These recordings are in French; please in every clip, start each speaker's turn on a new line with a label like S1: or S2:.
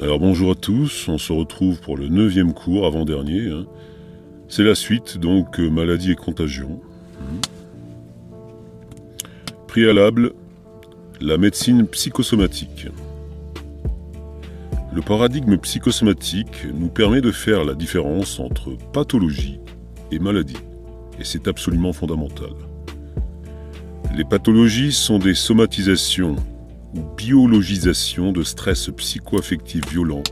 S1: Alors bonjour à tous, on se retrouve pour le 9e cours, avant-dernier. C'est la suite, donc maladie et contagion. Préalable, la médecine psychosomatique. Le paradigme psychosomatique nous permet de faire la différence entre pathologie et maladie, et c'est absolument fondamental. Les pathologies sont des somatisations ou biologisation de stress psycho-affectif violent,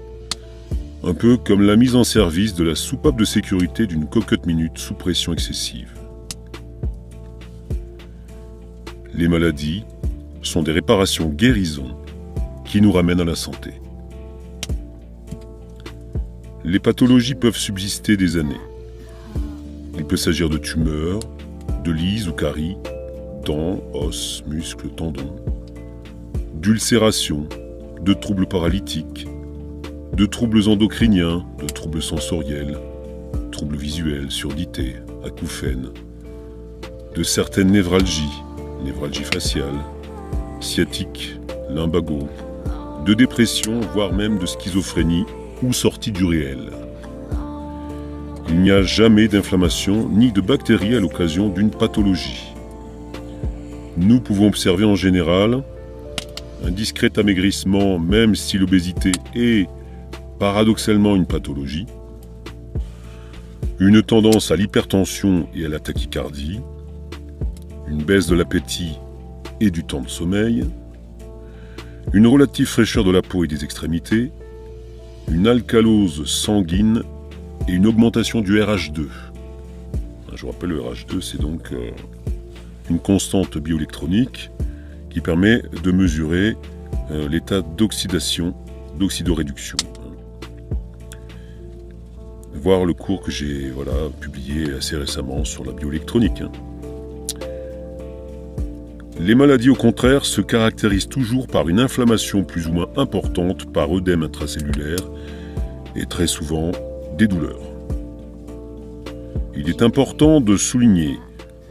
S1: un peu comme la mise en service de la soupape de sécurité d'une cocotte minute sous pression excessive. Les maladies sont des réparations guérisons qui nous ramènent à la santé. Les pathologies peuvent subsister des années. Il peut s'agir de tumeurs, de lises ou caries, dents, os, muscles, tendons, d'ulcérations, de troubles paralytiques, de troubles endocriniens, de troubles sensoriels, troubles visuels, surdité, acouphènes, de certaines névralgies, névralgie faciale, sciatique, lumbago, de dépression, voire même de schizophrénie ou sortie du réel. Il n'y a jamais d'inflammation ni de bactéries à l'occasion d'une pathologie. Nous pouvons observer en général un discret amaigrissement, même si l'obésité est paradoxalement une pathologie, une tendance à l'hypertension et à la tachycardie, une baisse de l'appétit et du temps de sommeil, une relative fraîcheur de la peau et des extrémités, une alcalose sanguine et une augmentation du RH2. Je vous rappelle, le RH2, c'est donc une constante bioélectronique qui permet de mesurer l'état d'oxydation, d'oxydoréduction. Voir le cours que j'ai publié assez récemment sur la bioélectronique. Les maladies, au contraire, se caractérisent toujours par une inflammation plus ou moins importante, par œdème intracellulaire et très souvent des douleurs. Il est important de souligner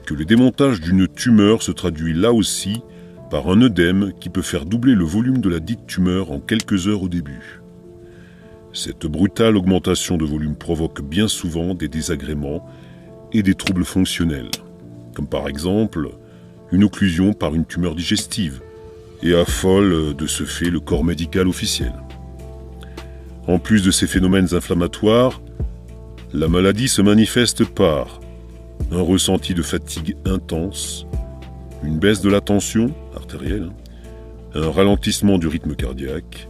S1: que le démontage d'une tumeur se traduit là aussi par un œdème qui peut faire doubler le volume de la dite tumeur en quelques heures au début. Cette brutale augmentation de volume provoque bien souvent des désagréments et des troubles fonctionnels, comme par exemple une occlusion par une tumeur digestive, et affole de ce fait le corps médical officiel. En plus de ces phénomènes inflammatoires, la maladie se manifeste par un ressenti de fatigue intense, une baisse de la tension artérielle, un ralentissement du rythme cardiaque,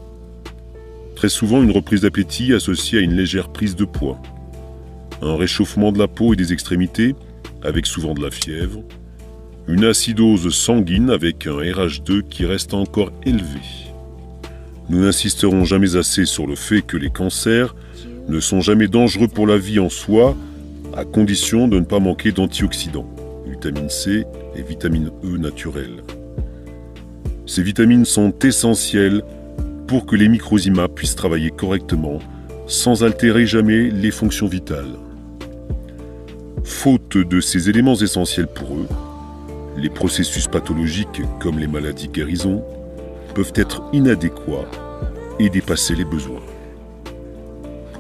S1: très souvent une reprise d'appétit associée à une légère prise de poids, un réchauffement de la peau et des extrémités avec souvent de la fièvre, une acidose sanguine avec un RH2 qui reste encore élevé. Nous n'insisterons jamais assez sur le fait que les cancers ne sont jamais dangereux pour la vie en soi, à condition de ne pas manquer d'antioxydants, vitamine C et vitamine E naturelles. Ces vitamines sont essentielles pour que les microzymas puissent travailler correctement, sans altérer jamais les fonctions vitales. Faute de ces éléments essentiels pour eux, les processus pathologiques, comme les maladies guérisons, peuvent être inadéquats et dépasser les besoins.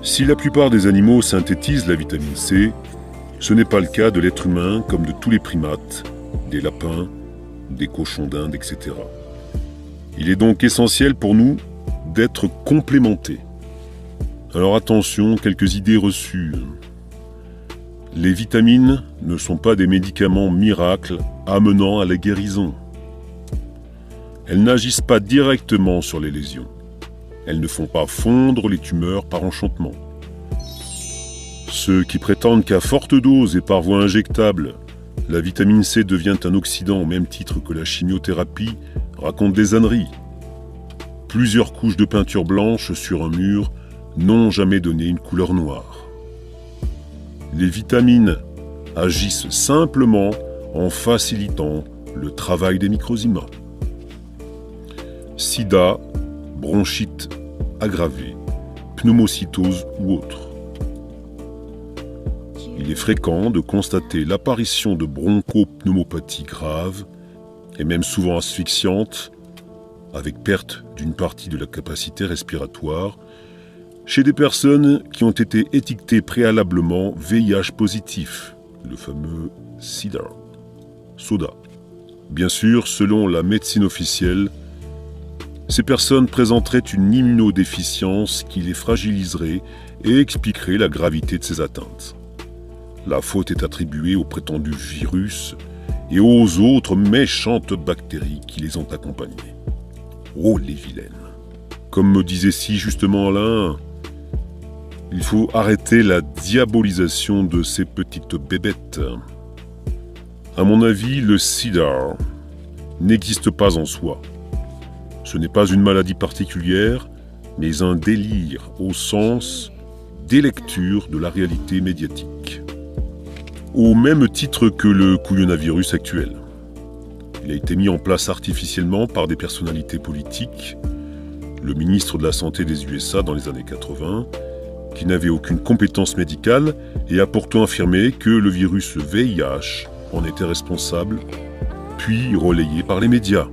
S1: Si la plupart des animaux synthétisent la vitamine C, ce n'est pas le cas de l'être humain comme de tous les primates, des lapins, des cochons d'Inde, etc. Il est donc essentiel pour nous d'être complémentés. Alors attention, quelques idées reçues. Les vitamines ne sont pas des médicaments miracles amenant à la guérison. Elles n'agissent pas directement sur les lésions. Elles ne font pas fondre les tumeurs par enchantement. Ceux qui prétendent qu'à forte dose et par voie injectable, la vitamine C devient un oxydant au même titre que la chimiothérapie racontent des âneries. Plusieurs couches de peinture blanche sur un mur n'ont jamais donné une couleur noire. Les vitamines agissent simplement en facilitant le travail des microzymas. Sida, bronchite aggravée, pneumocytose ou autre. Il est fréquent de constater l'apparition de bronchopneumopathie grave et même souvent asphyxiante avec perte d'une partie de la capacité respiratoire, chez des personnes qui ont été étiquetées préalablement VIH positif, le fameux SIDA. Bien sûr, selon la médecine officielle, ces personnes présenteraient une immunodéficience qui les fragiliserait et expliquerait la gravité de ces atteintes. La faute est attribuée au prétendu virus et aux autres méchantes bactéries qui les ont accompagnées. Oh les vilaines! Comme me disait si justement Alain, il faut arrêter la diabolisation de ces petites bébêtes. À mon avis, le sida n'existe pas en soi. Ce n'est pas une maladie particulière, mais un délire au sens des lectures de la réalité médiatique. Au même titre que le couillonavirus actuel. Il a été mis en place artificiellement par des personnalités politiques, le ministre de la Santé des USA dans les années 80, qui n'avait aucune compétence médicale et a pourtant affirmé que le virus VIH en était responsable, puis relayé par les médias.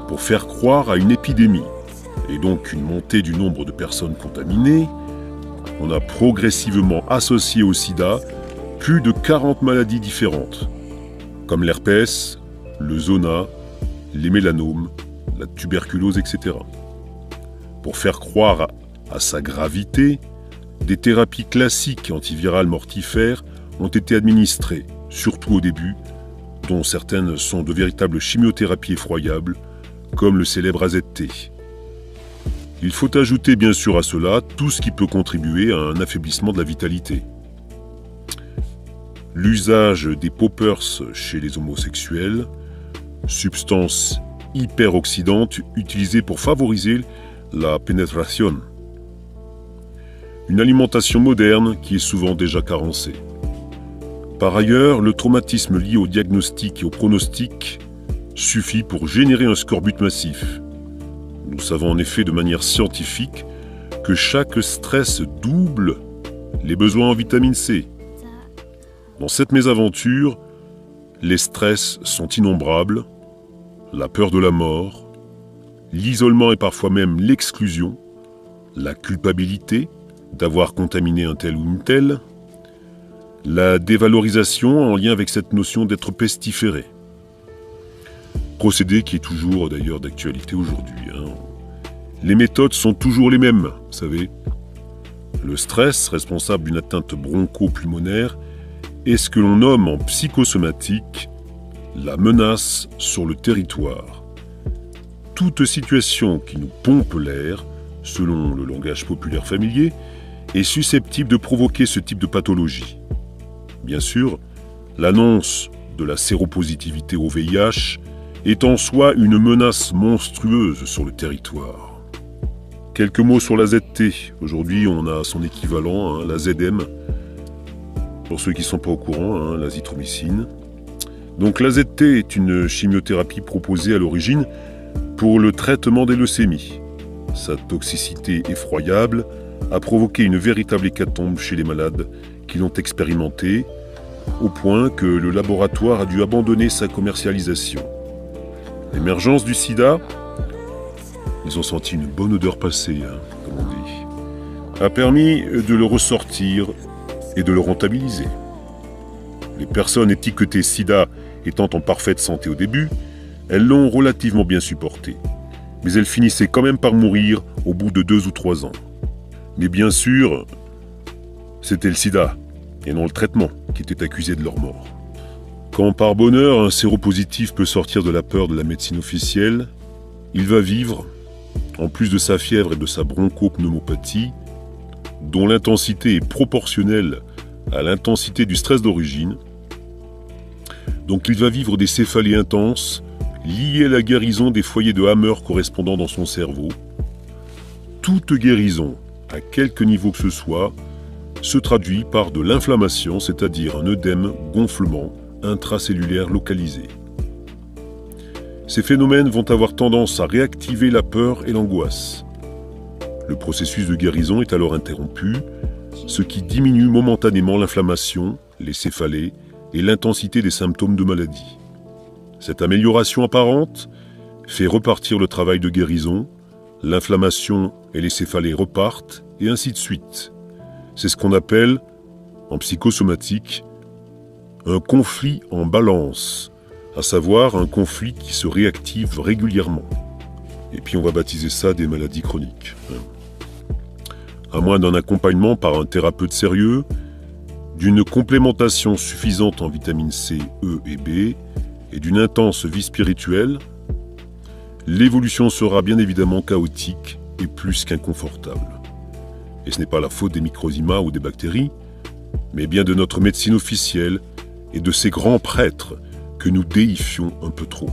S1: Pour faire croire à une épidémie, et donc une montée du nombre de personnes contaminées, on a progressivement associé au sida plus de 40 maladies différentes, comme l'herpès, le zona, les mélanomes, la tuberculose, etc. Pour faire croire à sa gravité, des thérapies classiques antivirales mortifères ont été administrées, surtout au début, dont certaines sont de véritables chimiothérapies effroyables, comme le célèbre AZT. Il faut ajouter bien sûr à cela tout ce qui peut contribuer à un affaiblissement de la vitalité. L'usage des poppers chez les homosexuels, substance hyperoxydante utilisée pour favoriser la pénétration. Une alimentation moderne qui est souvent déjà carencée. Par ailleurs, le traumatisme lié au diagnostic et au pronostic suffit pour générer un scorbut massif. Nous savons en effet de manière scientifique que chaque stress double les besoins en vitamine C. Dans cette mésaventure, les stress sont innombrables, la peur de la mort, l'isolement et parfois même l'exclusion, la culpabilité d'avoir contaminé un tel ou une telle, la dévalorisation en lien avec cette notion d'être pestiféré. Procédé qui est toujours d'ailleurs d'actualité aujourd'hui. Les méthodes sont toujours les mêmes, vous savez. Le stress, responsable d'une atteinte broncho-pulmonaire, est ce que l'on nomme en psychosomatique la menace sur le territoire. Toute situation qui nous pompe l'air, selon le langage populaire familier, est susceptible de provoquer ce type de pathologie. Bien sûr, l'annonce de la séropositivité au VIH est en soi une menace monstrueuse sur le territoire. Quelques mots sur la ZT. Aujourd'hui, on a son équivalent, la ZM. Pour ceux qui ne sont pas au courant, l'azithromycine. Donc la ZT est une chimiothérapie proposée à l'origine pour le traitement des leucémies. Sa toxicité effroyable a provoqué une véritable hécatombe chez les malades qui l'ont expérimentée, au point que le laboratoire a dû abandonner sa commercialisation. L'émergence du sida, ils ont senti une bonne odeur passer, comme on dit, a permis de le ressortir et de le rentabiliser. Les personnes étiquetées sida étant en parfaite santé au début, elles l'ont relativement bien supporté, mais elles finissaient quand même par mourir au bout de 2 ou 3 ans. Mais bien sûr, c'était le sida, et non le traitement, qui était accusé de leur mort. Quand par bonheur un séropositif peut sortir de la peur de la médecine officielle, il va vivre, en plus de sa fièvre et de sa bronchopneumopathie, dont l'intensité est proportionnelle à l'intensité du stress d'origine. Donc il va vivre des céphalées intenses liées à la guérison des foyers de Hammer correspondant dans son cerveau. Toute guérison, à quelque niveau que ce soit, se traduit par de l'inflammation, c'est-à-dire un œdème gonflement intracellulaire localisé. Ces phénomènes vont avoir tendance à réactiver la peur et l'angoisse. Le processus de guérison est alors interrompu, ce qui diminue momentanément l'inflammation, les céphalées et l'intensité des symptômes de maladie. Cette amélioration apparente fait repartir le travail de guérison, l'inflammation et les céphalées repartent, et ainsi de suite. C'est ce qu'on appelle, en psychosomatique, un conflit en balance, à savoir un conflit qui se réactive régulièrement. Et puis on va baptiser ça des maladies chroniques. À moins d'un accompagnement par un thérapeute sérieux, d'une complémentation suffisante en vitamines C, E et B, et d'une intense vie spirituelle, l'évolution sera bien évidemment chaotique et plus qu'inconfortable. Et ce n'est pas la faute des microzymas ou des bactéries, mais bien de notre médecine officielle et de ces grands prêtres que nous déifions un peu trop.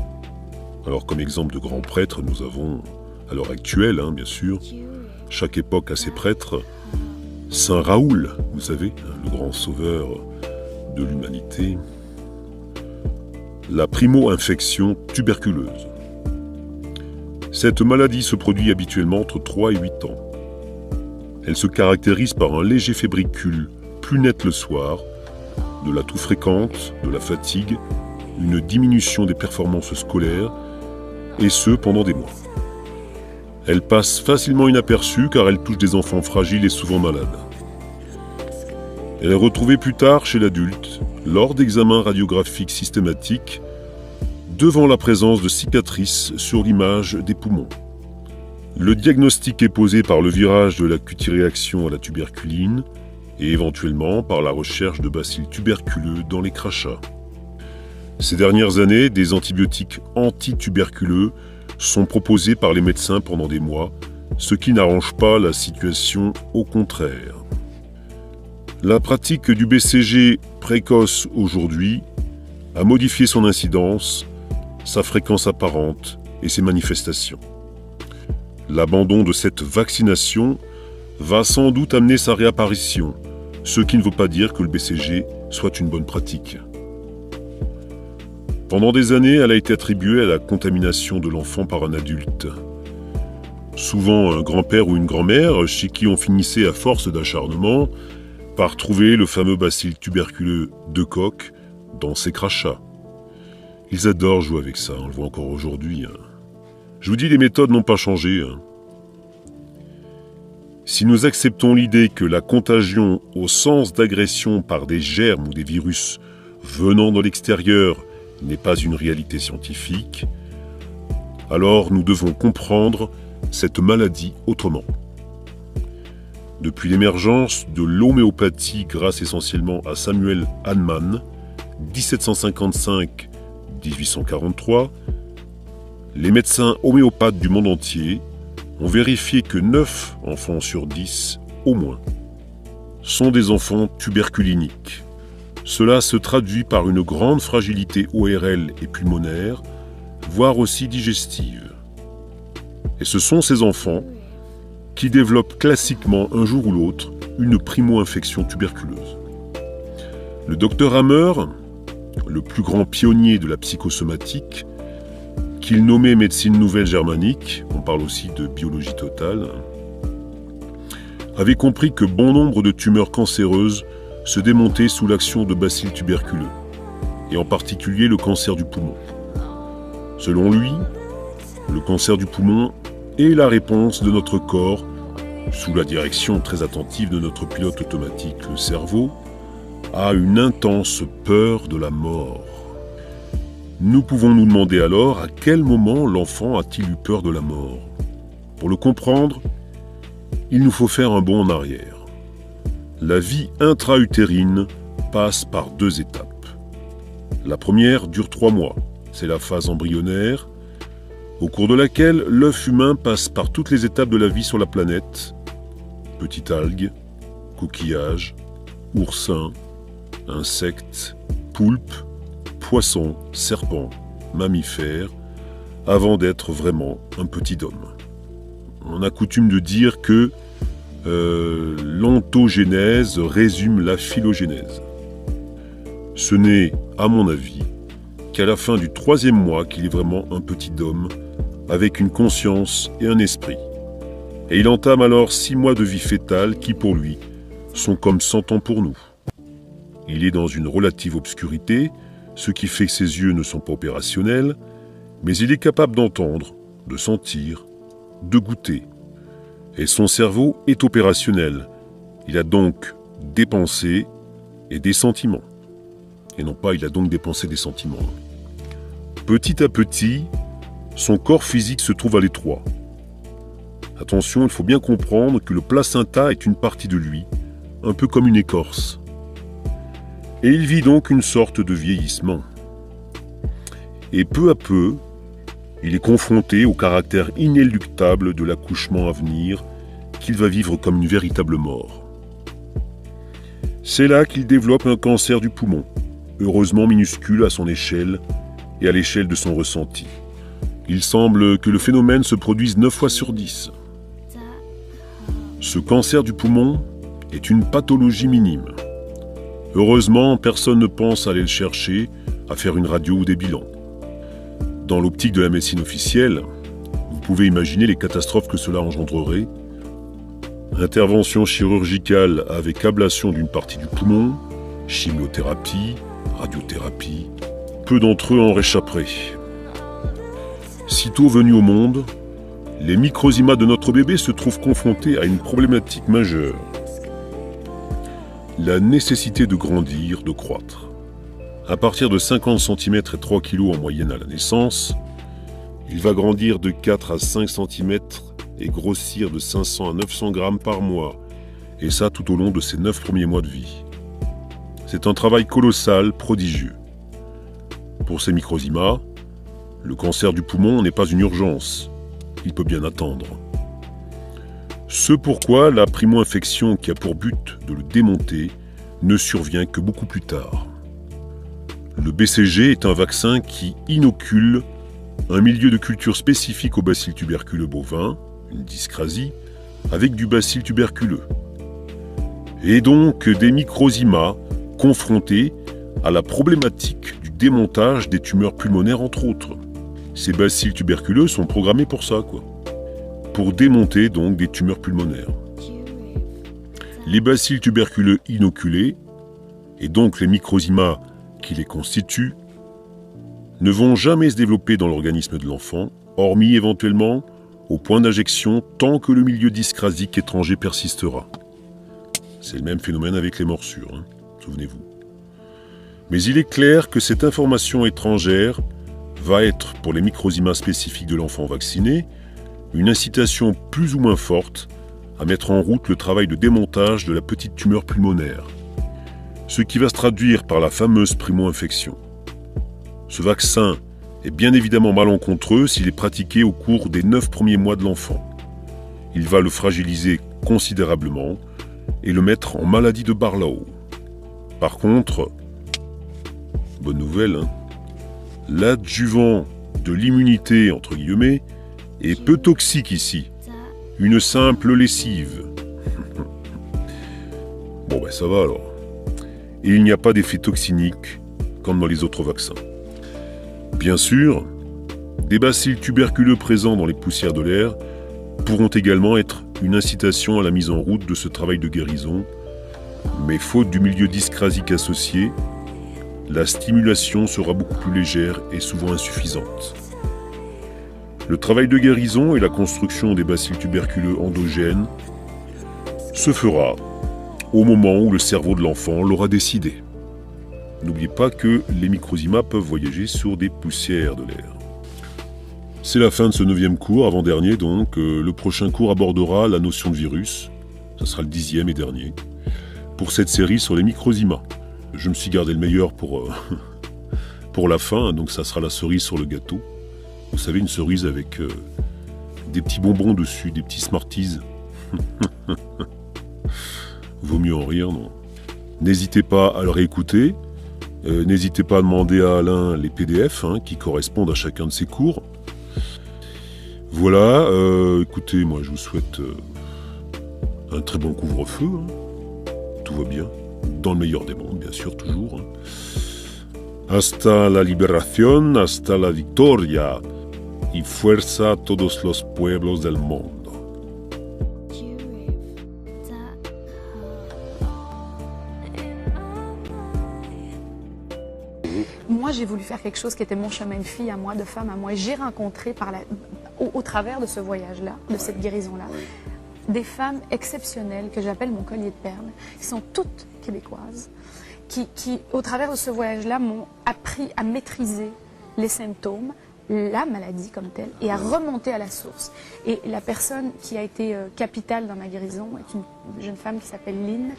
S1: Alors comme exemple de grands prêtres, nous avons, à l'heure actuelle, bien sûr, chaque époque a ses prêtres. Saint Raoul, vous savez, le grand sauveur de l'humanité. La primo-infection tuberculeuse. Cette maladie se produit habituellement entre 3 et 8 ans. Elle se caractérise par un léger fébricule plus net le soir, de la toux fréquente, de la fatigue, une diminution des performances scolaires, et ce pendant des mois. Elle passe facilement inaperçue car elle touche des enfants fragiles et souvent malades. Elle est retrouvée plus tard chez l'adulte, lors d'examens radiographiques systématiques, devant la présence de cicatrices sur l'image des poumons. Le diagnostic est posé par le virage de la cutiréaction à la tuberculine et éventuellement par la recherche de bacilles tuberculeux dans les crachats. Ces dernières années, des antibiotiques antituberculeux sont proposés par les médecins pendant des mois, ce qui n'arrange pas la situation, au contraire. La pratique du BCG précoce aujourd'hui a modifié son incidence, sa fréquence apparente et ses manifestations. L'abandon de cette vaccination va sans doute amener sa réapparition, ce qui ne veut pas dire que le BCG soit une bonne pratique. Pendant des années, elle a été attribuée à la contamination de l'enfant par un adulte. Souvent un grand-père ou une grand-mère chez qui on finissait à force d'acharnement par trouver le fameux bacille tuberculeux de Koch dans ses crachats. Ils adorent jouer avec ça, on le voit encore aujourd'hui. Je vous dis, les méthodes n'ont pas changé. Si nous acceptons l'idée que la contagion au sens d'agression par des germes ou des virus venant de l'extérieur n'est pas une réalité scientifique, alors nous devons comprendre cette maladie autrement. Depuis l'émergence de l'homéopathie grâce essentiellement à Samuel Hahnemann, 1755-1843, les médecins homéopathes du monde entier ont vérifié que 9 enfants sur 10, au moins, sont des enfants tuberculiniques. Cela se traduit par une grande fragilité ORL et pulmonaire, voire aussi digestive. Et ce sont ces enfants qui développent classiquement un jour ou l'autre une primo-infection tuberculeuse. Le docteur Hammer, le plus grand pionnier de la psychosomatique, qu'il nommait médecine nouvelle germanique, on parle aussi de biologie totale, avait compris que bon nombre de tumeurs cancéreuses se démontaient sous l'action de bacilles tuberculeux, et en particulier le cancer du poumon. Selon lui, le cancer du poumon est la réponse de notre corps, sous la direction très attentive de notre pilote automatique, le cerveau, à une intense peur de la mort. Nous pouvons nous demander alors à quel moment l'enfant a-t-il eu peur de la mort. Pour le comprendre, il nous faut faire un bond en arrière. La vie intra-utérine passe par 2 étapes. La première dure 3 mois, c'est la phase embryonnaire, au cours de laquelle l'œuf humain passe par toutes les étapes de la vie sur la planète, petite algue, coquillage, oursin, insectes, poulpe, poisson, serpent, mammifère, avant d'être vraiment un petit homme. On a coutume de dire que l'ontogénèse résume la phylogénèse. Ce n'est, à mon avis, qu'à la fin du 3e mois qu'il est vraiment un petit homme, avec une conscience et un esprit. Et il entame alors 6 mois de vie fétale qui, pour lui, sont comme 100 ans pour nous. Il est dans une relative obscurité, ce qui fait que ses yeux ne sont pas opérationnels, Mais il est capable d'entendre, de sentir, de goûter. Et son cerveau est opérationnel. Il a donc des pensées et des sentiments. Et non pas, il a donc des pensées et des sentiments. Petit à petit, son corps physique se trouve à l'étroit. Attention, il faut bien comprendre que le placenta est une partie de lui, un peu comme une écorce. Et il vit donc une sorte de vieillissement. Et peu à peu, il est confronté au caractère inéluctable de l'accouchement à venir, qu'il va vivre comme une véritable mort. C'est là qu'il développe un cancer du poumon, heureusement minuscule à son échelle et à l'échelle de son ressenti. Il semble que le phénomène se produise 9 fois sur 10. Ce cancer du poumon est une pathologie minime. Heureusement, personne ne pense à aller le chercher, à faire une radio ou des bilans. Dans l'optique de la médecine officielle, vous pouvez imaginer les catastrophes que cela engendrerait. Intervention chirurgicale avec ablation d'une partie du poumon, chimiothérapie, radiothérapie. Peu d'entre eux en réchapperaient. Sitôt venus au monde, les microzymas de notre bébé se trouvent confrontés à une problématique majeure. La nécessité de grandir, de croître. À partir de 50 cm et 3 kg en moyenne à la naissance, il va grandir de 4 à 5 cm et grossir de 500 à 900 grammes par mois, et ça tout au long de ses 9 premiers mois de vie. C'est un travail colossal, prodigieux. Pour ces microzymas, le cancer du poumon n'est pas une urgence, il peut bien attendre. Ce pourquoi la primo-infection qui a pour but de le démonter ne survient que beaucoup plus tard. Le BCG est un vaccin qui inocule un milieu de culture spécifique au bacille tuberculeux bovin, une dyscrasie, avec du bacille tuberculeux. Et donc des microzymas confrontés à la problématique du démontage des tumeurs pulmonaires entre autres. Ces bacilles tuberculeux sont programmés pour ça, pour démonter donc des tumeurs pulmonaires. Les bacilles tuberculeux inoculés, et donc les microzymas qui les constituent, ne vont jamais se développer dans l'organisme de l'enfant, hormis éventuellement au point d'injection tant que le milieu dyscrasique étranger persistera. C'est le même phénomène avec les morsures, souvenez-vous. Mais il est clair que cette information étrangère va être, pour les microzymas spécifiques de l'enfant vacciné, une incitation plus ou moins forte à mettre en route le travail de démontage de la petite tumeur pulmonaire, ce qui va se traduire par la fameuse primo-infection. Ce vaccin est bien évidemment malencontreux s'il est pratiqué au cours des 9 premiers mois de l'enfant. Il va le fragiliser considérablement et le mettre en maladie de Barlow. Par contre, bonne nouvelle, l'adjuvant de l'immunité, entre guillemets, est peu toxique ici. Une simple lessive. Bon ben ça va alors. Et il n'y a pas d'effet toxinique comme dans les autres vaccins. Bien sûr, des bacilles tuberculeux présents dans les poussières de l'air pourront également être une incitation à la mise en route de ce travail de guérison, mais faute du milieu dyscrasique associé, la stimulation sera beaucoup plus légère et souvent insuffisante. Le travail de guérison et la construction des bacilles tuberculeux endogènes se fera au moment où le cerveau de l'enfant l'aura décidé. N'oubliez pas que les microzymas peuvent voyager sur des poussières de l'air. C'est la fin de ce 9e cours, avant-dernier donc. Le prochain cours abordera la notion de virus. Ça sera le 10e et dernier. Pour cette série sur les microzymas. Je me suis gardé le meilleur pour la fin, donc ça sera la cerise sur le gâteau. Vous savez, une cerise avec des petits bonbons dessus, des petits Smarties. Vaut mieux en rire, non? N'hésitez pas à le réécouter. N'hésitez pas à demander à Alain les PDF qui correspondent à chacun de ses cours. Voilà, écoutez, moi je vous souhaite un très bon couvre-feu. Tout va bien. Dans le meilleur des mondes, bien sûr, toujours. Hasta la liberación, hasta la victoria. Y fuerza a todos los pueblos del mundo.
S2: Moi, j'ai voulu faire quelque chose qui était mon chemin de fille à moi, de femme à moi. Et j'ai rencontré au travers de ce voyage-là, de cette guérison-là, des femmes exceptionnelles que j'appelle mon collier de perles, qui sont toutes québécoises, qui au travers de ce voyage-là, m'ont appris à maîtriser les symptômes, la maladie comme telle, et à remonter à la source. Et la personne qui a été capitale dans ma guérison est une jeune femme qui s'appelle Lynn,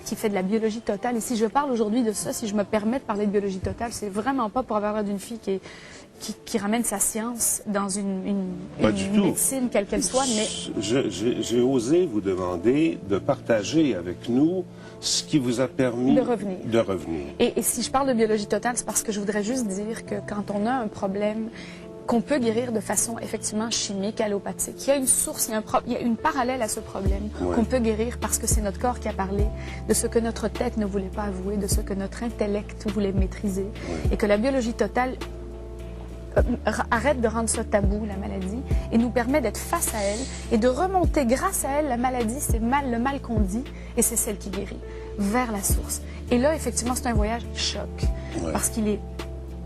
S2: qui fait de la biologie totale. Et si je parle aujourd'hui de ça, si je me permets de parler de biologie totale, c'est vraiment pas pour avoir l'air d'une fille qui ramène sa science dans une médecine, quelle qu'elle soit, mais...
S3: J'ai osé vous demander de partager avec nous ce qui vous a permis de revenir.
S2: Et si je parle de biologie totale, c'est parce que je voudrais juste dire que quand on a un problème qu'on peut guérir de façon effectivement chimique, allopathique, il y a une source, il y a une parallèle à ce problème qu'on peut guérir parce que c'est notre corps qui a parlé de ce que notre tête ne voulait pas avouer, de ce que notre intellect voulait maîtriser, et que la biologie totale arrête de rendre ça tabou, la maladie, et nous permet d'être face à elle et de remonter grâce à elle. La maladie, c'est le mal qu'on dit, et c'est celle qui guérit, vers la source. Et là, effectivement, c'est un voyage choc, parce qu'il est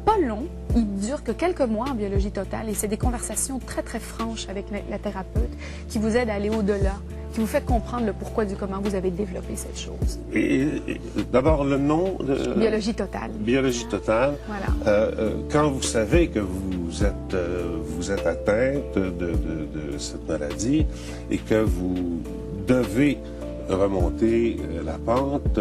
S2: pas long, il dure que quelques mois en biologie totale, et c'est des conversations très, très franches avec la thérapeute qui vous aide à aller au-delà, qui vous fait comprendre le pourquoi du comment vous avez développé cette chose.
S3: Et d'abord, le nom de...
S2: Biologie totale.
S3: Biologie totale.
S2: Voilà.
S3: Quand vous savez que vous êtes atteinte de cette maladie et que vous devez remonter la pente,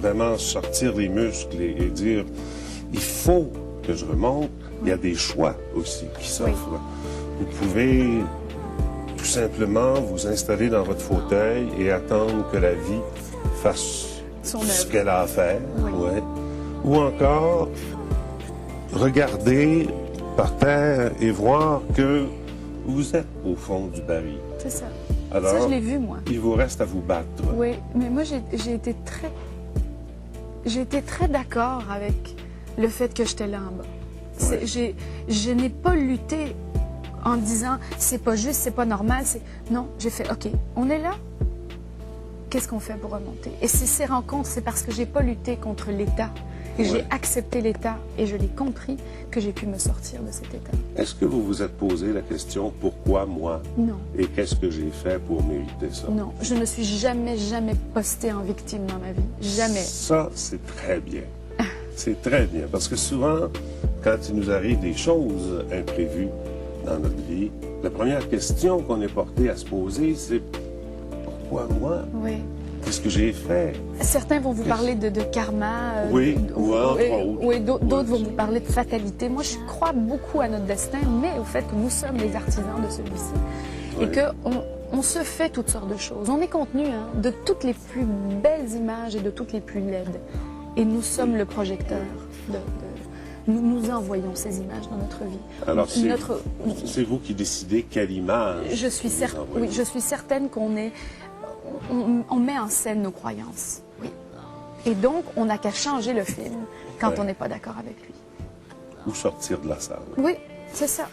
S3: vraiment sortir les muscles et dire « il faut que je remonte », il y a des choix aussi qui s'offrent. Vous pouvez tout simplement vous installer dans votre fauteuil et attendre que la vie fasse ce qu'elle a à faire. Ou encore regarder par terre et voir que vous êtes au fond du baril.
S2: C'est ça.
S3: Alors,
S2: ça, je l'ai vu, moi.
S3: Il vous reste à vous battre.
S2: Oui, mais moi, j'ai été très d'accord avec le fait que j'étais là en bas. Je n'ai pas lutté en disant c'est pas juste, c'est pas normal. Non, j'ai fait OK, on est là. Qu'est-ce qu'on fait pour remonter? Et ces rencontres, c'est parce que j'ai pas lutté contre l'État. Et j'ai accepté l'État et je l'ai compris que j'ai pu me sortir de cet État.
S3: Est-ce que vous vous êtes posé la question pourquoi moi?
S2: Non.
S3: Et qu'est-ce que j'ai fait pour mériter ça?
S2: Non, je ne suis jamais postée en victime dans ma vie. Jamais.
S3: Ça, c'est très bien. C'est très bien. Parce que souvent, quand il nous arrive des choses imprévues dans notre vie, la première question qu'on est porté à se poser, c'est pourquoi moi?
S2: Oui.
S3: Qu'est-ce que j'ai fait?
S2: Certains vont vous parler de karma.
S3: Oui, ou entre autres.
S2: Oui, d'autres vont vous parler de fatalité. Moi, je crois beaucoup à notre destin, mais au fait que nous sommes les artisans de celui-ci. Et qu'on se fait toutes sortes de choses. On est contenu de toutes les plus belles images et de toutes les plus laides. Et nous sommes le projecteur. Nous envoyons ces images dans notre vie.
S3: Alors, c'est vous qui décidez quelle image?
S2: Je suis certaine qu'on est... On met en scène nos croyances. Oui. Et donc, on n'a qu'à changer le film quand on n'est pas d'accord avec lui.
S3: Ou sortir de la salle.
S2: Oui, c'est ça.